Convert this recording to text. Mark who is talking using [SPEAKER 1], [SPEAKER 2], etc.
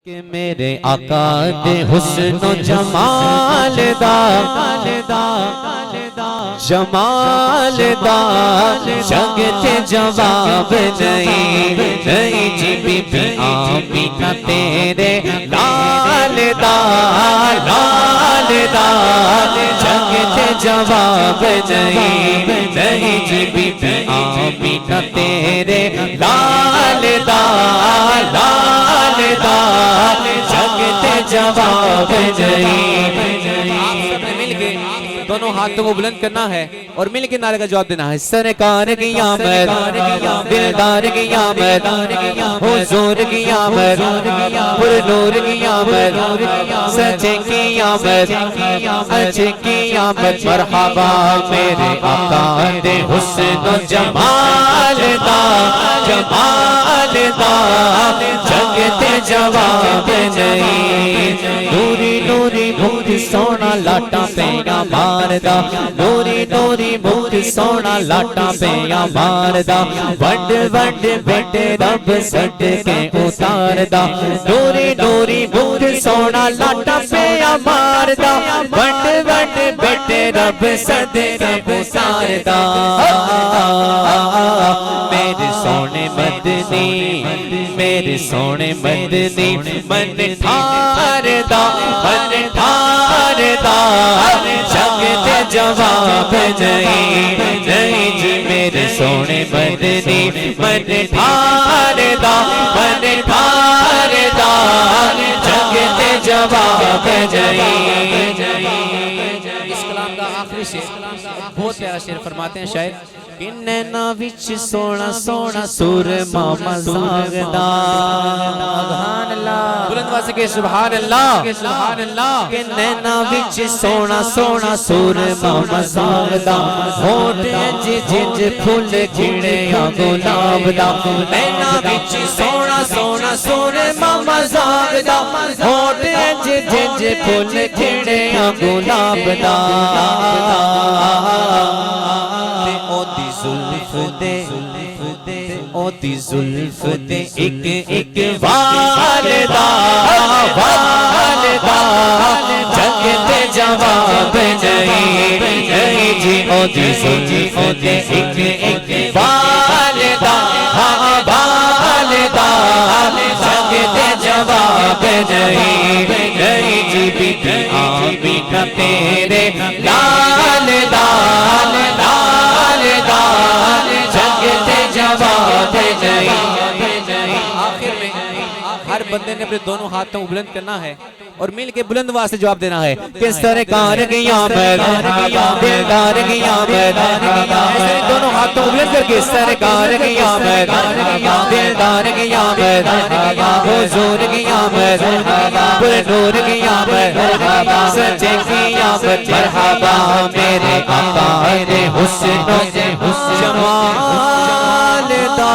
[SPEAKER 1] کہ میرے آقا دے حسن و جمال دا جمال دا جگ تے جواب نہیں جی بی بی آمینہ تیرے لال دا جگ تے جواب نہیں جی بی بی آمینہ تیرے لال دا جگتے جواب مل کے دونوں ہاتھوں کو بلند کرنا ہے اور مل کے نعرے کا جواب دینا ہے۔ سرکار کی آمد، دلدار کی آمد، حضور کی آمد، پر نور کی آمد، سچے کی آمد، اچھے کی آمد، مرحبا میرے آقا دے حسن و جمال دا جگتے جواب نہیں۔ نوری نوری بہت سونا لاٹا پیا ماردا، نوری نوری بہت سونا لاٹا پیا ماردا، وڈ وڈ بیٹے رب سٹ کے اتاردا، نوری نوری بہت سونا لاٹا پیا ماردا، وڈ وڈ بیٹے رب سٹ کے اتاردا۔ میرے سونے مدنی، میرے سونے مدنی، من ٹھاردا جگتے جواب نہیں جی میرے سونے مدنی، من ٹھاردا جگتے جواب نہیں۔ اس کلام کا آخری شعر بہت پیارا شعر فرماتے ہیں شاعر کہ نینا وچ سونا سونا سورما مزاغدا، سبحان اللہ، بلند آواز سے سبحان اللہ، سبحان اللہ، کہ نینا وچ سونا سونا سورما مزاغدا، ہونٹ انج جنج پھول کھڑیا گلاب دا، نینا وچ سونا سونا سورما مزاغدا، ہونٹ انج جنج پھول کھڑیا گلاب دا، اوتی زلف دے ایک ایک والدہ جگتے جواب نہیں جی اوتی زلف دے ایک ایک والدہ جگتے جواب نہیں جی بی بی آمینہ تیرے لال دا جگتے جواب نہیں۔ آخر میں ہر بندے نے اپنے دونوں ہاتھوں کو بلند کرنا ہے اور مل کے بلند آواز سے جواب دینا ہے کہ سرکار کی آمد، دلدار کی آمد، دونوں ہاتھوں کو بلند کر کے سرکار کی آمد، دلدار کی آمد، حضور کی آمد، پر نور کی آمد، سچے کی آمد، مرحبا میرے آقا دے حسن و جمال دا